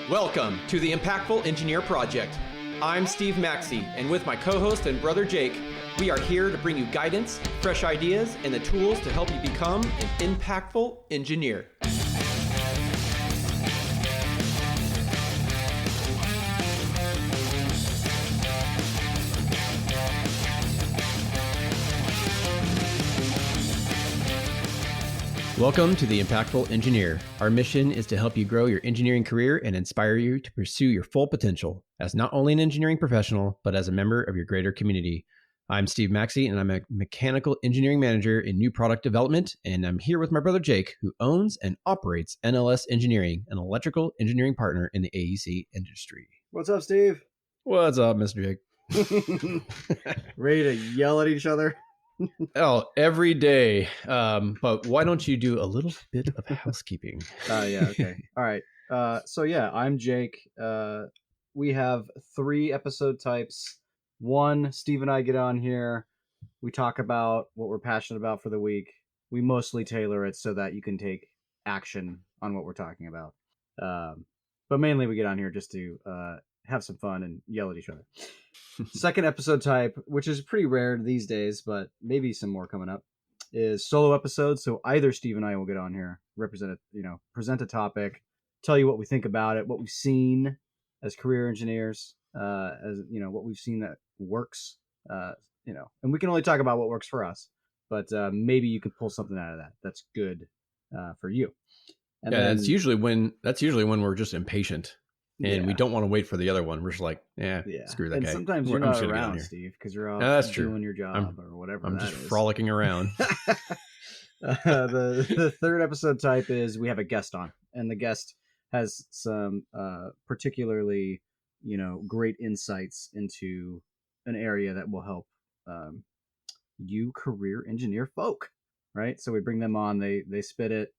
Welcome to the Impactful Engineer Project. I'm Steve Maxey, and with my co-host and brother Jake, we are here to bring you guidance, fresh ideas, and the tools to help you become an impactful engineer. Welcome to the Impactful Engineer. Our mission is to help you grow your engineering career and inspire you to pursue your full potential as not only an engineering professional, but as a member of your greater community. I'm Steve Maxey, and I'm a mechanical engineering manager in new product development, and I'm here with my brother Jake, who owns and operates NLS Engineering, an electrical engineering partner in the AEC industry. What's up, Steve? What's up, Mr. Jake? Ready to yell at each other? Oh, every day. But why don't you do a little bit of housekeeping? Yeah, okay. All right. I'm Jake. We have 3 episode types. 1, Steve and I get on here. We talk about what we're passionate about for the week. We mostly tailor it so that you can take action on what we're talking about. But mainly we get on here just to have some fun and yell at each other. Second episode type, which is pretty rare these days, but maybe some more coming up, is solo episodes. So either Steve and I will get on here, present a topic, tell you what we think about it, what we've seen as career engineers, what we've seen that works, and we can only talk about what works for us, but maybe you can pull something out of that that's good for you. And that's usually when we're just impatient. And we don't want to wait for the other one. We're just like, screw that guy. And sometimes you're not around, Steve, because you're out doing your job or whatever. I'm just frolicking around. The third episode type is we have a guest on, and the guest has some particularly, great insights into an area that will help you career engineer folk, right? So we bring them on. They spit it.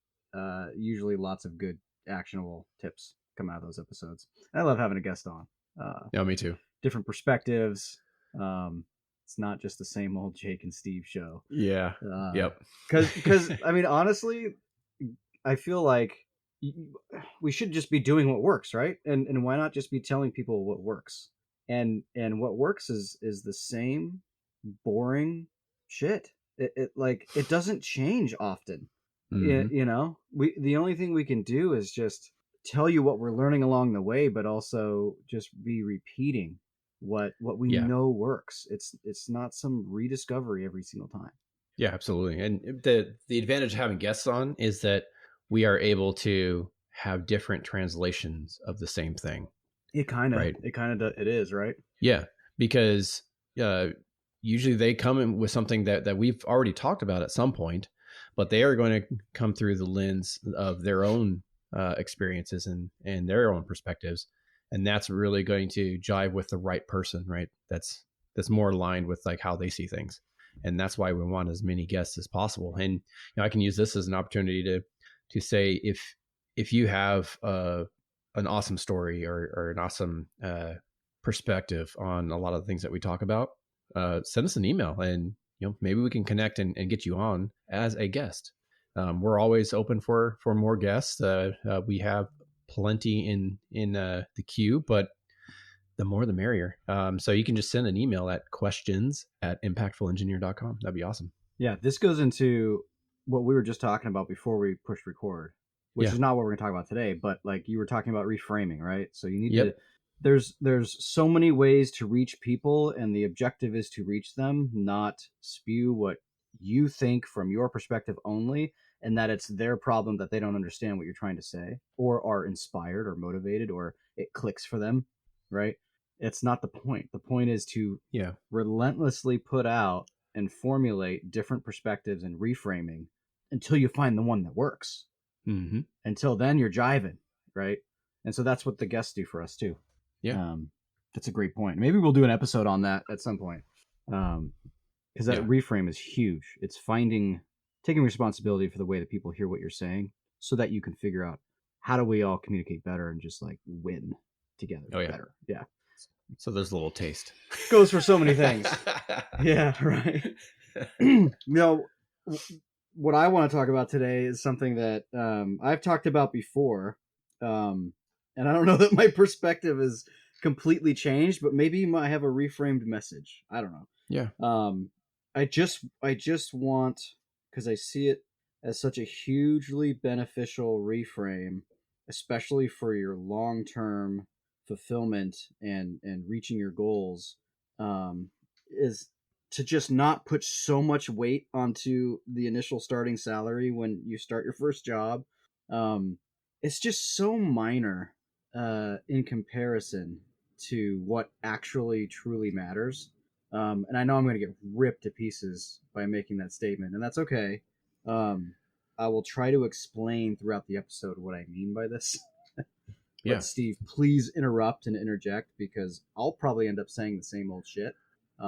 Usually, lots of good actionable tips come out of those episodes. I love having a guest on. Yeah, me too. Different perspectives. It's not just the same old Jake and Steve show. Yeah. Yep. Because I mean, honestly, I feel like we should just be doing what works, right? And why not just be telling people what works? And what works is the same boring shit. It doesn't change often. Mm-hmm. The only thing we can do is just tell you what we're learning along the way, but also just be repeating what we know works. It's not some rediscovery every single time. Yeah, absolutely. And the advantage of having guests on is that we are able to have different translations of the same thing. It is, right? Yeah, because usually they come in with something that we've already talked about at some point, but they are going to come through the lens of their own experiences and their own perspectives, and that's really going to jive with the right person, right? That's more aligned with like how they see things, and that's why we want as many guests as possible. And I can use this as an opportunity to say if you have an awesome story or an awesome perspective on a lot of the things that we talk about, send us an email, and maybe we can connect and get you on as a guest. We're always open for more guests. We have plenty in the queue, but the more the merrier. So you can just send an email at questions@impactfulengineer.com. That'd be awesome. Yeah, this goes into what we were just talking about before we pushed record, which is not what we're going to talk about today, but like you were talking about reframing, right? So you need to, there's so many ways to reach people, and the objective is to reach them, not spew what you think from your perspective only, and that it's their problem that they don't understand what you're trying to say, or are inspired or motivated, or it clicks for them, right? It's not the point. The point is to relentlessly put out and formulate different perspectives and reframing until you find the one that works. Mm-hmm. Until then, you're jiving, right? And so that's what the guests do for us too. Yeah, that's a great point. Maybe we'll do an episode on that at some point, because that reframe is huge. It's taking responsibility for the way that people hear what you're saying, so that you can figure out how do we all communicate better and just like win together better. Yeah. So there's a little taste. Goes for so many things. Yeah, right. What I want to talk about today is something that I've talked about before, and I don't know that my perspective is completely changed, but maybe you might have a reframed message. I don't know. Yeah. I just want, because I see it as such a hugely beneficial reframe, especially for your long term fulfillment and reaching your goals, is to just not put so much weight onto the initial starting salary when you start your first job. Um, it's just so minor in comparison to what actually truly matters. And I know I'm going to get ripped to pieces by making that statement, and that's okay. Um, I will try to explain throughout the episode what I mean by this. But Yeah. Steve, please interrupt and interject because I'll probably end up saying the same old shit.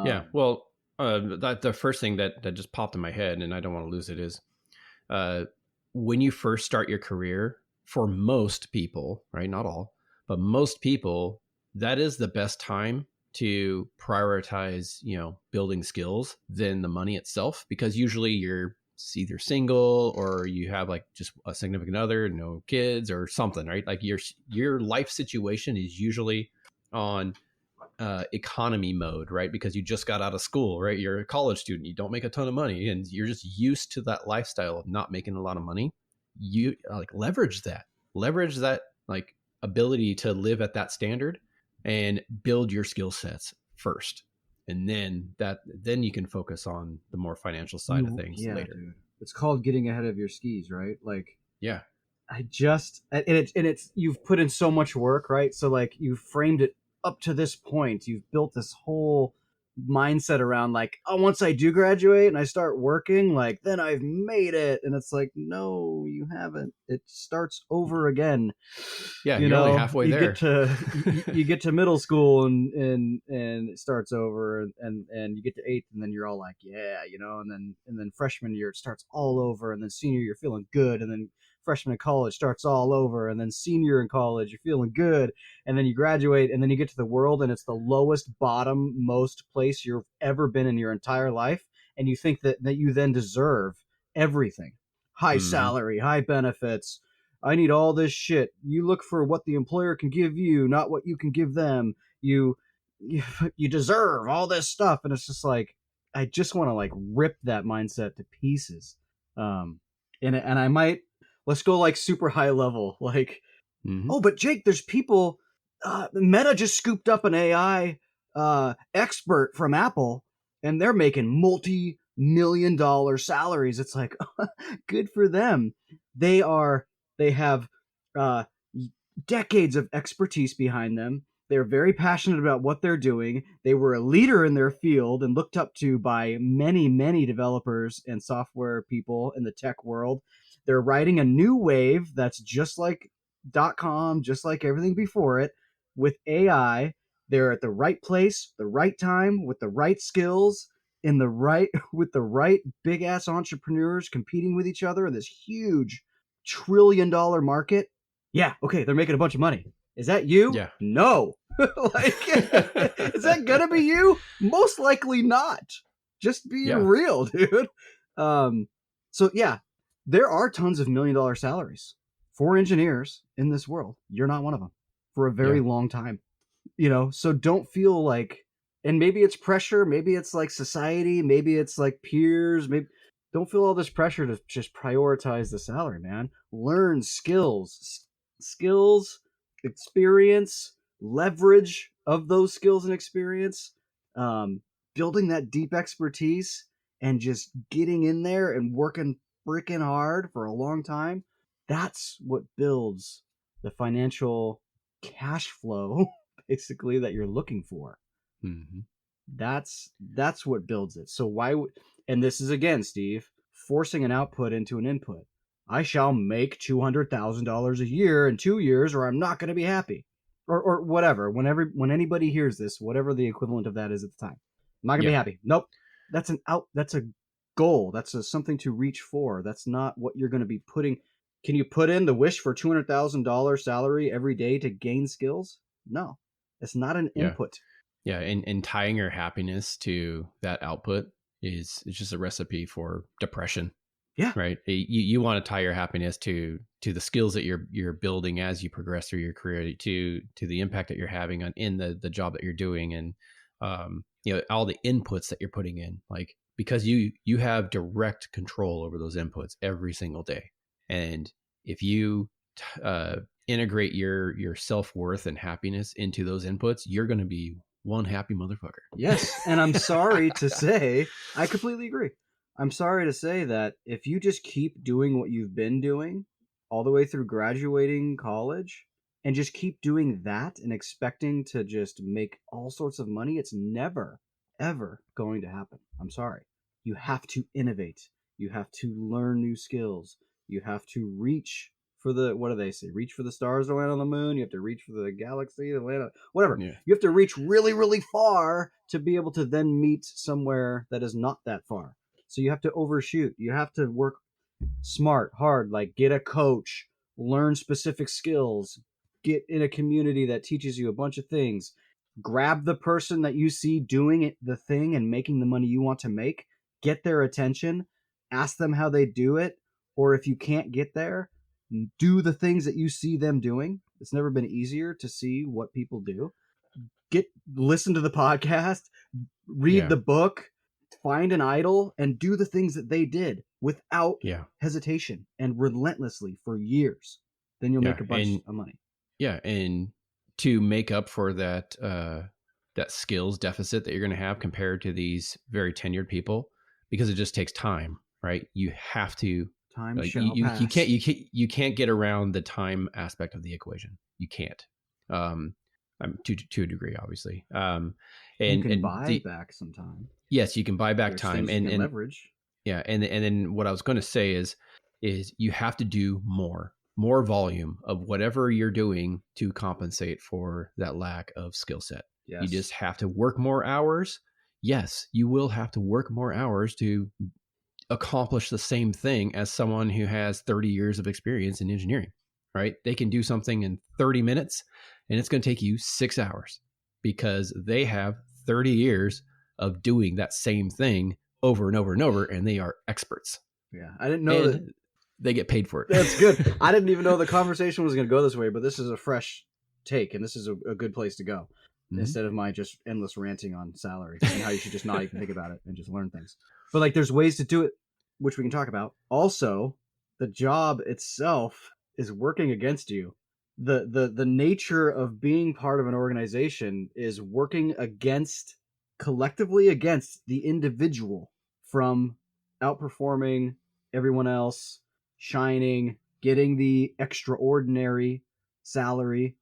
Yeah. Um, Well, that the first thing that just popped in my head, and I don't want to lose it, is uh, when you first start your career, for most people, right? Not all, but most people, that is the best time to prioritize, building skills than the money itself, because usually you're either single or you have like just a significant other, no kids or something, right? Like your life situation is usually on economy mode, right? Because you just got out of school, right? You're a college student, you don't make a ton of money, and you're just used to that lifestyle of not making a lot of money. You like leverage that like ability to live at that standard and build your skill sets first. And then you can focus on the more financial side of things yeah, later. dude, it's called getting ahead of your skis, right? Like, Yeah. and it's you've put in so much work, right? So like you've framed it up to this point. You've built this whole mindset around like, oh, once I do graduate and I start working, like then I've made it. And it's like, no, you haven't. It starts over again. Yeah, you're only halfway You get there. to you get to middle school and it starts over and you get to eighth and then you're all like, yeah, and then freshman year it starts all over and then senior you're feeling good and then freshman in college starts all over and then senior in college you're feeling good and then you graduate and then you get to the world and it's the lowest bottom most place you've ever been in your entire life and you think that you then deserve everything, high Mm-hmm. salary, high benefits. I need all this shit. You look for what the employer can give you, not what you can give them. You you deserve all this stuff and it's just like I just want to like rip that mindset to pieces. um and I might, let's go like super high level. Like, Mm-hmm. oh, but Jake, there's people. Meta just scooped up an AI expert from Apple, and they're making multi-million-dollar salaries. It's like, good for them. They are. They have uh, decades of expertise behind them. They're very passionate about what they're doing. They were a leader in their field and looked up to by many, many developers and software people in the tech world. They're riding a new wave that's just like .com, just like everything before it, with AI. They're at the right place, the right time, with the right skills, in the right with the right big ass entrepreneurs competing with each other in this huge $1 trillion market. Yeah, okay, they're making a bunch of money. Is that you? Yeah. No. Like, is that gonna be you? Most likely not. Just being Yeah. real, dude. Um, so yeah, there are tons of $1 million salaries for engineers in this world. You're not one of them for a very Yeah. long time. So don't feel like, and maybe it's pressure, maybe it's like society, maybe it's like peers, maybe don't feel all this pressure to just prioritize the salary, man. Learn skills, experience, leverage of those skills and experience, um, building that deep expertise and just getting in there and working freaking hard for a long time. That's what builds the financial cash flow basically that you're looking for. Mm-hmm. That's what builds it. So why would, and this is again, Steve, forcing an output into an input. I shall make $200,000 a year in 2 years, or I'm not going to be happy, or whatever. When anybody hears this, whatever the equivalent of that is at the time, I'm not going to be Yeah. happy. Nope, That's a goal. That's something to reach for. That's not what you're going to be putting. Can you put in the wish for $200,000 salary every day to gain skills? No, it's not an Yeah. input. Yeah, and tying your happiness to that output is just a recipe for depression. Yeah. right? You want to tie your happiness to the skills that you're building as you progress through your career, to the impact that you're having on in the job that you're doing, and all the inputs that you're putting in, like, because you have direct control over those inputs every single day. And if you integrate your self-worth and happiness into those inputs, you're going to be one happy motherfucker. Yes, and I'm sorry to say, I completely agree. I'm sorry to say that if you just keep doing what you've been doing all the way through graduating college and just keep doing that and expecting to just make all sorts of money, it's never, ever going to happen. I'm sorry. You have to innovate. You have to learn new skills. You have to reach for the, what do they say? Reach for the stars to land on the moon. You have to reach for the galaxy to land on, whatever. Yeah. You have to reach really, really far to be able to then meet somewhere that is not that far. So you have to overshoot. You have to work smart, hard, like get a coach, learn specific skills, get in a community that teaches you a bunch of things. Grab the person that you see doing it, the thing and making the money you want to make, get their attention, ask them how they do it, or if you can't get there, do the things that you see them doing. It's never been easier to see what people do. Listen to the podcast, read the book, find an idol, and do the things that they did without hesitation and relentlessly for years. Then you'll make a bunch of money. Yeah, and to make up for that that skills deficit that you're going to have compared to these very tenured people, because it just takes time, right? You have to time shall pass. You can't get around the time aspect of the equation. You can't. To a degree, obviously. And you can buy back some time. Yes, you can buy back time and leverage. Yeah, and then what I was going to say is you have to do more volume of whatever you're doing to compensate for that lack of skill set. Yes. You just have to work more hours. Yes, you will have to work more hours to accomplish the same thing as someone who has 30 years of experience in engineering, right? They can do something in 30 minutes and it's going to take you 6 hours because they have 30 years of doing that same thing over and over and over, and they are experts. Yeah, I didn't know that they get paid for it. That's good. I didn't even know the conversation was going to go this way, but this is a fresh take, and this is a good place to go. Mm-hmm. Instead of my just endless ranting on salary and how you should just not even think about it and just learn things. But like, there's ways to do it, which we can talk about. Also, the job itself is working against you. The nature of being part of an organization is working collectively against the individual from outperforming everyone else, shining, getting the extraordinary salary.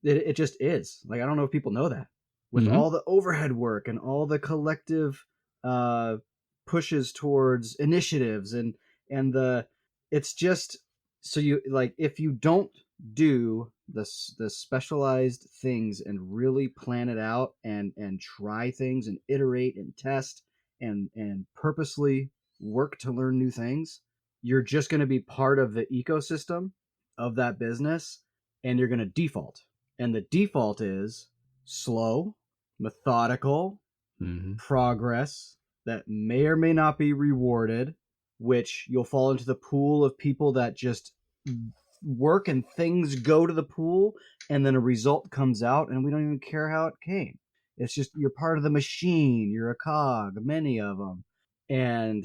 It just is. Like, I don't know if people know that. With all the overhead work and all the collective pushes towards initiatives and it's just, so you, like, if you don't do the specialized things and really plan it out and try things and iterate and test and purposely work to learn new things, you're just going to be part of the ecosystem of that business, and you're going to default. And the default is slow, methodical progress that may or may not be rewarded, which you'll fall into the pool of people that just work and things go to the pool and then a result comes out and we don't even care how it came. It's just, you're part of the machine, you're a cog, many of them, and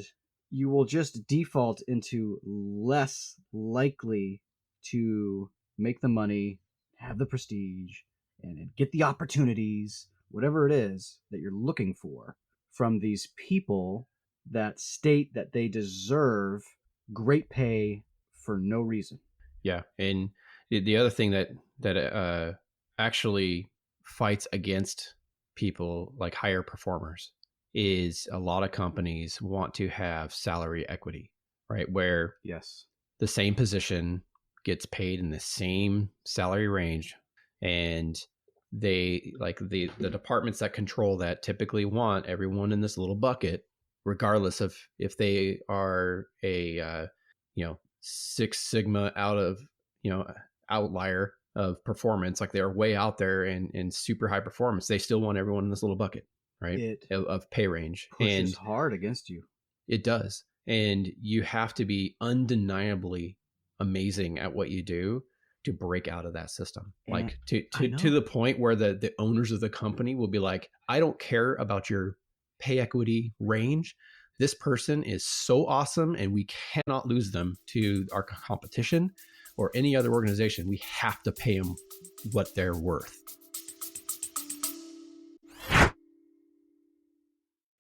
you will just default into less likely to make the money, have the prestige, and get the opportunities, whatever it is that you're looking for from these people that state that they deserve great pay for no reason. Yeah, and the other thing that actually fights against people like higher performers is a lot of companies want to have salary equity, right? Where the same position gets paid in the same salary range, and they, like, the departments that control that typically want everyone in this little bucket, regardless of if they are a Six Sigma outlier of performance, like they're way out there and super high performance. They still want everyone in this little bucket, right? Of pay range. Pushes hard against you. It does. And you have to be undeniably amazing at what you do to break out of that system. And Like I to know. the point where the owners of the company will be like, I don't care about your pay equity range. This person is so awesome and we cannot lose them to our competition or any other organization. We have to pay them what they're worth.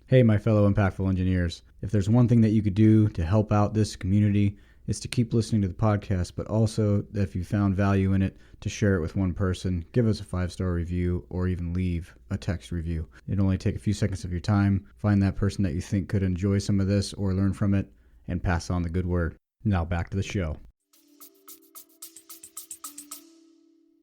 Hey, my fellow impactful engineers. If there's one thing that you could do to help out this community, it's to keep listening to the podcast, but also if you found value in it, to share it with one person, give us a 5-star review, or even leave a text review. It'll only take a few seconds of your time. Find that person that you think could enjoy some of this or learn from it, and pass on the good word. Now back to the show.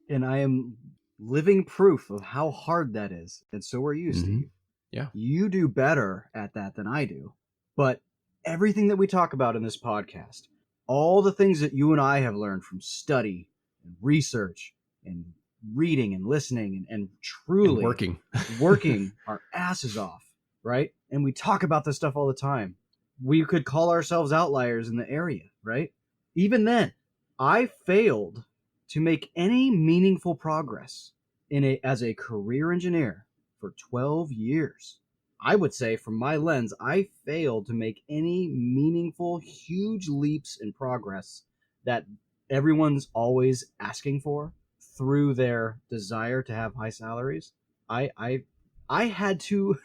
And I am living proof of how hard that is. And so are you, Steve. Yeah. You do better at that than I do. But everything that we talk about in this podcast, all the things that you and I have learned from study and research and reading and listening and truly And working our asses off, right? And we talk about this stuff all the time. We could call ourselves outliers in the area, right? Even then, I failed to make any meaningful progress as a career engineer for 12 years. I would say, from my lens, I failed to make any meaningful, huge leaps in progress that everyone's always asking for through their desire to have high salaries. I had to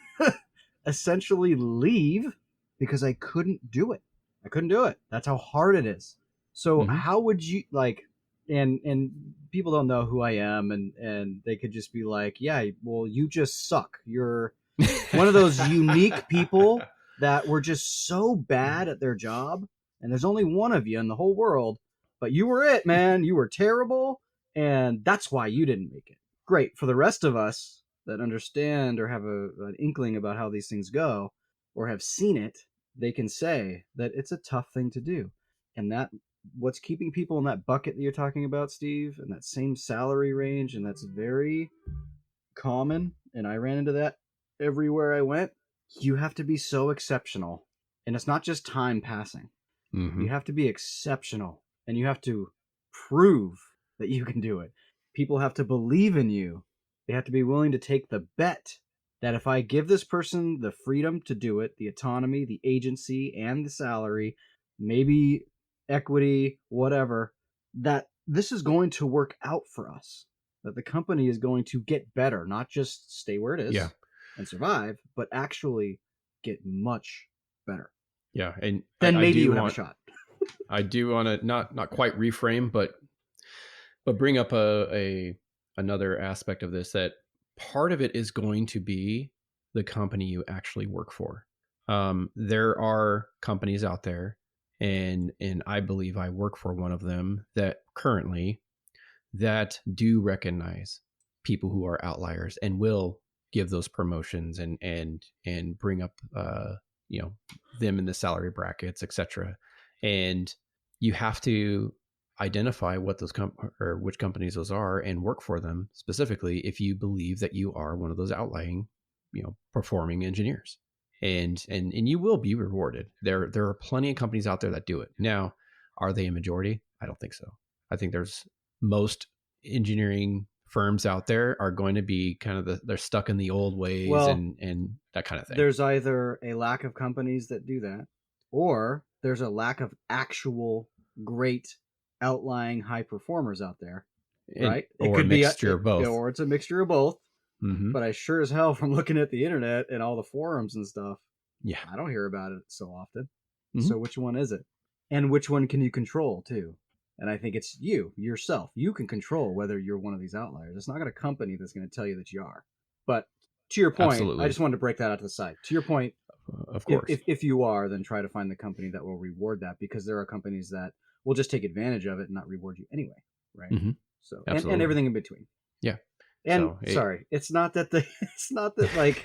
essentially leave because I couldn't do it. I couldn't do it. That's how hard it is. So how would you like? And people don't know who I am, and they could just be like, yeah, well, you just suck. You're one of those unique people that were just so bad at their job, and there's only one of you in the whole world, but you were it, man. You were terrible, and that's why you didn't make it. Great. For the rest of us that understand or have an inkling about how these things go or have seen it, they can say that it's a tough thing to do. And that what's keeping people in that bucket that you're talking about, Steve, and that same salary range, and that's very common, and I ran into that everywhere I went. You have to be so exceptional, and it's not just time passing. You have to be exceptional, and you have to prove that you can do it. People have to believe in you. They have to be willing to take the bet that if I give this person the freedom to do it, the autonomy, the agency, and the salary, maybe equity, whatever, that this is going to work out for us. That the company is going to get better, not just stay where it is and survive, but actually get much better. Yeah, and then maybe you have a shot. I do want to not quite reframe, but bring up another aspect of this, that part of it is going to be the company you actually work for. There are companies out there, and I believe I work for one of them that currently that do recognize people who are outliers and will give those promotions and bring up them in the salary brackets, etc. And you have to identify what those or which companies those are and work for them specifically if you believe that you are one of those outlying, performing engineers. And you will be rewarded. There are plenty of companies out there that do it. Now, are they a majority? I don't think so. I think there's most engineering firms out there are going to be kind of they're stuck in the old ways and that kind of thing. There's either a lack of companies that do that, or there's a lack of actual great outlying high performers out there, right? It could be a mixture of both. Or it's a mixture of both. But I sure as hell, from looking at the internet and all the forums and stuff, I don't hear about it so often. So which one is it? And which one can you control too? And I think it's yourself. You can control whether you're one of these outliers. It's not a company that's going to tell you that you are. But to your point, absolutely. I just wanted to break that out to the side. To your point, of course, if you are, then try to find the company that will reward that, because there are companies that will just take advantage of it and not reward you anyway, right? So and everything in between. Yeah. And sorry, it's not that like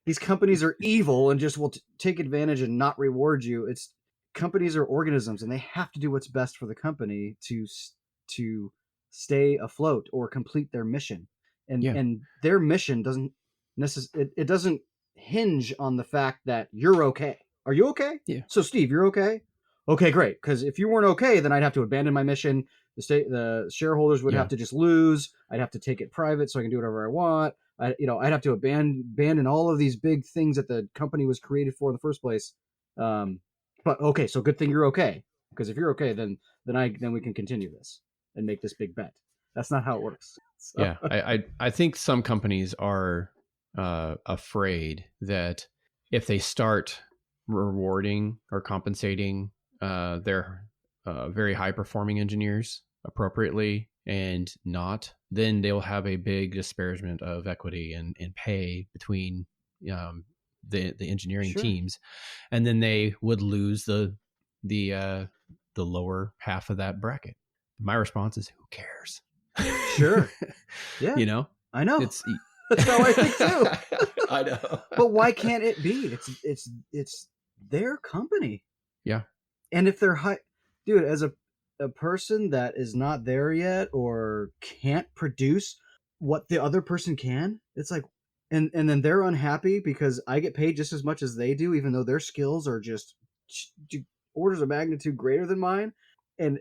these companies are evil and just will take advantage and not reward you. It's companies are organisms, and they have to do what's best for the company to stay afloat or complete their mission. And their mission doesn't necessarily, it doesn't hinge on the fact that you're okay. Are you okay? Yeah. So Steve, you're okay? Okay, great. Because if you weren't okay, then I'd have to abandon my mission. The shareholders would Yeah. have to just lose. I'd have to take it private so I can do whatever I want. I'd have to abandon all of these big things that the company was created for in the first place. But okay, so good thing you're okay. Because if you're okay, then we can continue this and make this big bet. That's not how it works. So. Yeah, I think some companies are afraid that if they start rewarding or compensating their very high performing engineers appropriately and not, then they'll have a big disparagement of equity and pay between the engineering Sure. teams, and then they would lose the lower half of that bracket. My response is, who cares? Sure. Yeah. You know, I know. it's That's how I think too. I know. But why can't it be? It's their company. Yeah. And if they're high, dude, as a person that is not there yet or can't produce what the other person can, it's like, and then they're unhappy because I get paid just as much as they do, even though their skills are just orders of magnitude greater than mine. And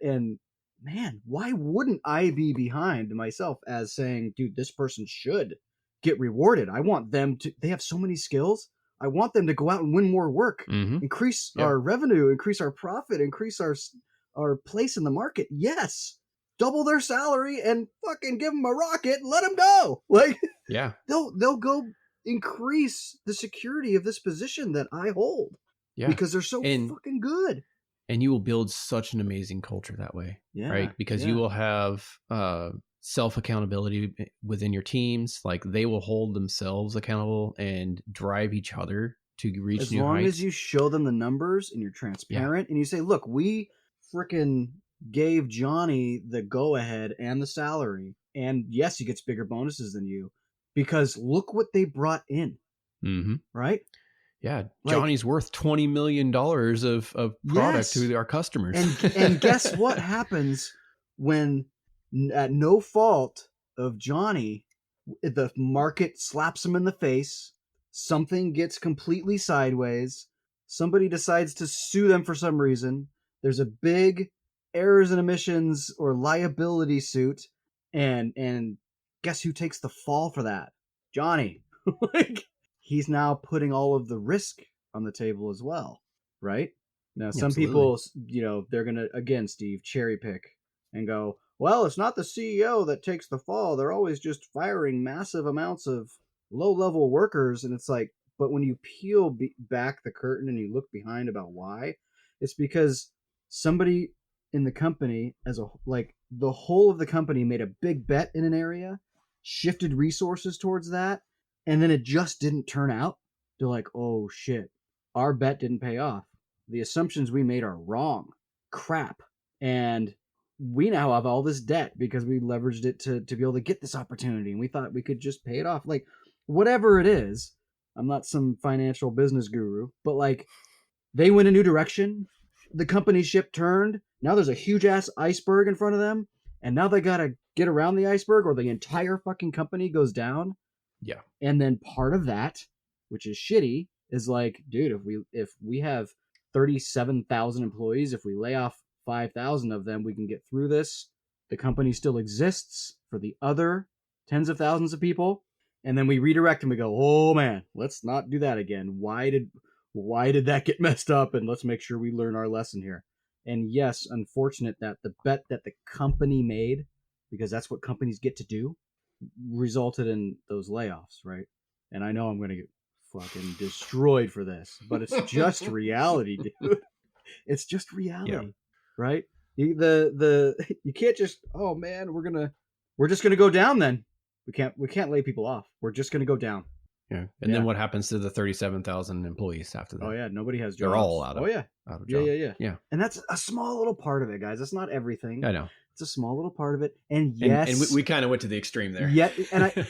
man, why wouldn't I be behind myself as saying, dude, this person should get rewarded? I want them to, they have so many skills. I want them to go out and win more work, increase our revenue, increase our profit, increase our place in the market. Yes. Double their salary and fucking give them a rocket and let them go. Like, yeah, they'll go increase the security of this position that I hold. Yeah. Because they're so fucking good. And you will build such an amazing culture that way, right? Because you will have self accountability within your teams. Like, they will hold themselves accountable and drive each other to reach new heights. As long as you show them the numbers and you're transparent and you say, look, we freaking gave Johnny the go ahead and the salary. And yes, he gets bigger bonuses than you because look what they brought in. Right? Yeah, Johnny's worth $20 million of product to our customers. And guess what happens when, at no fault of Johnny, the market slaps him in the face, something gets completely sideways, somebody decides to sue them for some reason, there's a big errors and omissions or liability suit, and guess who takes the fall for that? Johnny. Like, he's now putting all of the risk on the table as well, right? Now, some people, they're going to, again, Steve, cherry pick and go, well, it's not the CEO that takes the fall. They're always just firing massive amounts of low-level workers. And it's like, but when you peel back the curtain and you look behind about why, it's because somebody in the company, the whole of the company made a big bet in an area, shifted resources towards that, and then it just didn't turn out. They're like, oh shit, our bet didn't pay off. The assumptions we made are wrong. Crap. And we now have all this debt because we leveraged it to be able to get this opportunity. And we thought we could just pay it off. Like, whatever it is, I'm not some financial business guru, but like, they went a new direction. The company ship turned. Now there's a huge ass iceberg in front of them. And now they got to get around the iceberg or the entire fucking company goes down. Yeah. And then part of that, which is shitty, is like, dude, if we have 37,000 employees, if we lay off 5,000 of them, we can get through this. The company still exists for the other tens of thousands of people. And then we redirect and we go, oh man, let's not do that again. Why did that get messed up? And let's make sure we learn our lesson here. And yes, unfortunate that the bet that the company made, because that's what companies get to do, resulted in those layoffs, right? And I know I'm going to get fucking destroyed for this, but it's just reality, dude. It's just reality, right? You can't just, oh man, we're just gonna go down. Then we can't lay people off. We're just gonna go down. Yeah, and then what happens to the 37,000 employees after that? Oh yeah, nobody has jobs. They're all out of out of job. Yeah. And that's a small little part of it, guys. That's not everything. I know. It's a small little part of it. And yes, and we kind of went to the extreme there. Yeah,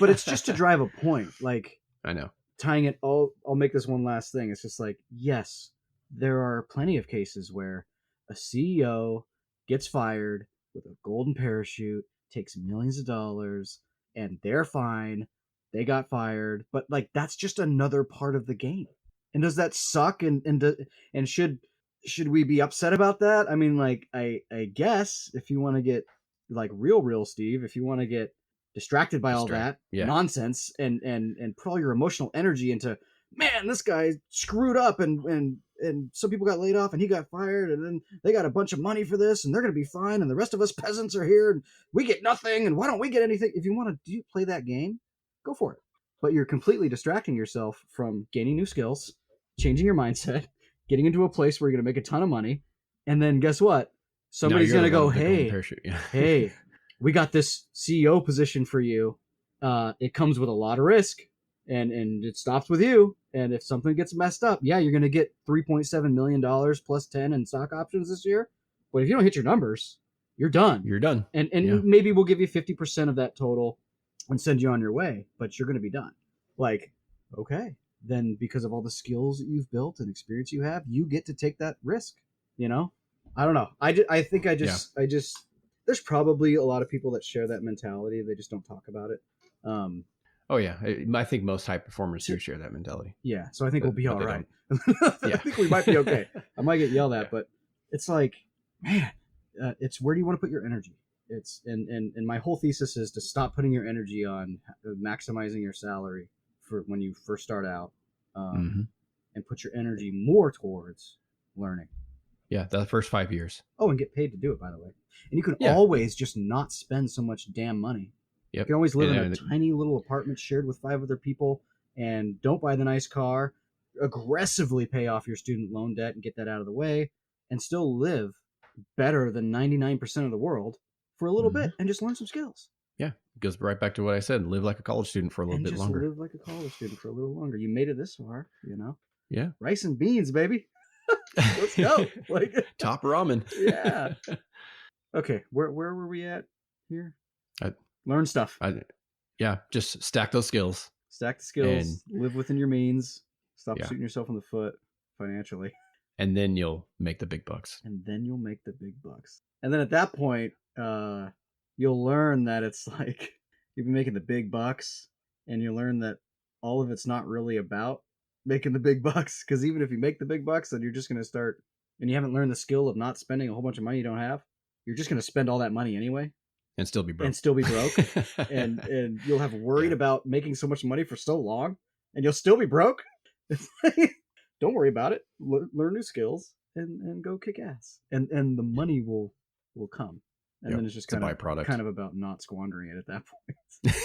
but it's just to drive a point. Like, I know. Tying it all, I'll make this one last thing. It's just like, yes, there are plenty of cases where a CEO gets fired with a golden parachute, takes millions of dollars, and they're fine. They got fired, but like, that's just another part of the game. And does that suck? And should we be upset about that? I mean, like, I guess if you want to get like real Steve, if you want to get distracted by all that nonsense and put all your emotional energy into, man, this guy screwed up and some people got laid off and he got fired and then they got a bunch of money for this and they're going to be fine and the rest of us peasants are here and we get nothing and why don't we get anything? If you want to play that game, go for it. But you're completely distracting yourself from gaining new skills, changing your mindset, getting into a place where you're going to make a ton of money. And then guess what? Somebody's going to go, hey, we got this CEO position for you. It comes with a lot of risk and it stops with you. And if something gets messed up, yeah, you're going to get $3.7 million plus 10 in stock options this year. But if you don't hit your numbers, you're done. You're done. And maybe we'll give you 50% of that total and send you on your way, but you're going to be done. Like, okay, then because of all the skills that you've built and experience you have, you get to take that risk. You know, I don't know. I think there's probably a lot of people that share that mentality. They just don't talk about it. Oh yeah, I think most high performers do share that mentality. Yeah, so I think we'll be all right. I think we might be okay. I might get yelled at, but it's like, man, it's where do you want to put your energy? It's and my whole thesis is to stop putting your energy on maximizing your salary for when you first start out, and put your energy more towards learning. Yeah, the first 5 years. Oh, and get paid to do it, by the way. And you can always just not spend so much damn money. Yep. You can always live in a tiny little apartment shared with 5 other people and don't buy the nice car, aggressively pay off your student loan debt and get that out of the way, and still live better than 99% of the world for a little bit and just learn some skills. Yeah, it goes right back to what I said. Live like a college student for a little bit longer. Live like a college student for a little longer. You made it this far, you know? Yeah. Rice and beans, baby. Let's go. Like, top ramen. Yeah. Okay, where were we at here? Learn stuff. Just stack those skills. Stack the skills. And live within your means. Stop shooting yourself in the foot financially. And then you'll make the big bucks. And then at that point, you'll learn that it's like you've been making the big bucks, and you learn that all of it's not really about making the big bucks. Because even if you make the big bucks, then you're just going to start, and you haven't learned the skill of not spending a whole bunch of money you don't have. You're just going to spend all that money anyway. And still be broke. and you'll have worried about making so much money for so long, and you'll still be broke. Don't worry about it. Learn new skills and go kick ass. And the money will come. And then it's just kind of about not squandering it at that point.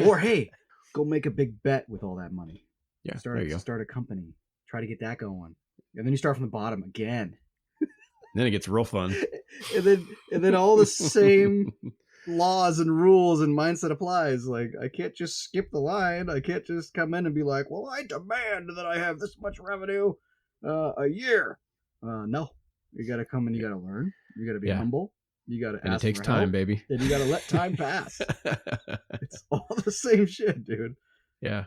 Or hey, go make a big bet with all that money. Yeah, start a company. Try to get that going. And then you start from the bottom again. Then it gets real fun. and then all the same laws and rules and mindset applies. Like, I can't just skip the line. I can't just come in and be like, well, I demand that I have this much revenue a year. No, you got to come and you got to learn. You got to be humble. You got to ask. And it takes time, baby. And you got to let time pass. It's all the same shit, dude. Yeah.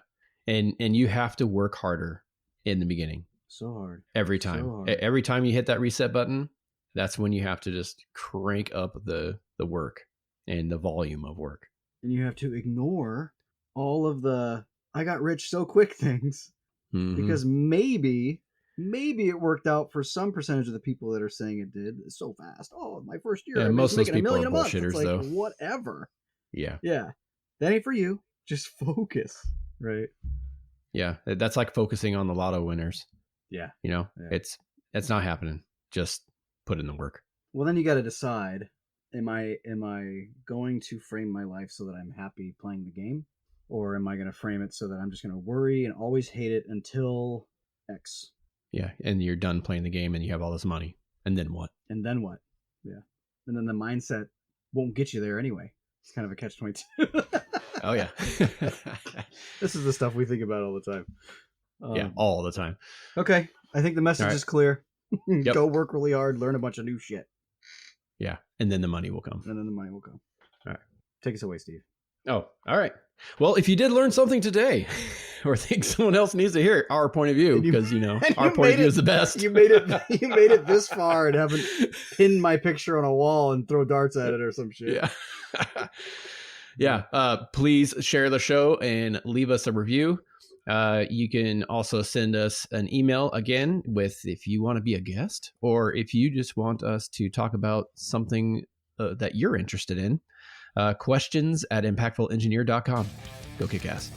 And you have to work harder in the beginning. So hard. Every time. So hard. Every time you hit that reset button, that's when you have to just crank up the work and the volume of work. And you have to ignore all of the I got rich so quick things, because maybe it worked out for some percentage of the people that are saying it did so fast. Oh, my first year. Yeah, most of those people are bullshitters, like, though. Whatever. Yeah. Yeah. That ain't for you. Just focus. Right. Yeah. That's like focusing on the lotto winners. Yeah. You know, it's not happening. Just put in the work. Well, then you got to decide, am I going to frame my life so that I'm happy playing the game? Or am I going to frame it so that I'm just going to worry and always hate it until X? Yeah. And you're done playing the game and you have all this money. And then what? Yeah. And then the mindset won't get you there anyway. It's kind of a catch-22. Oh, yeah. This is the stuff we think about all the time. Yeah, all the time. Okay. I think the message is clear. Yep. Go work really hard, learn a bunch of new shit. Yeah. And then the money will come. All right. Take us away, Steve. Oh, all right. Well, if you did learn something today or think someone else needs to hear our point of view, because, our point of view is the best. You made it this far and haven't pinned my picture on a wall and throw darts at it or some shit. Yeah. Yeah. Please share the show and leave us a review. You can also send us an email again with if you want to be a guest or if you just want us to talk about something that you're interested in. Questions at impactfulengineer.com. Go kick ass.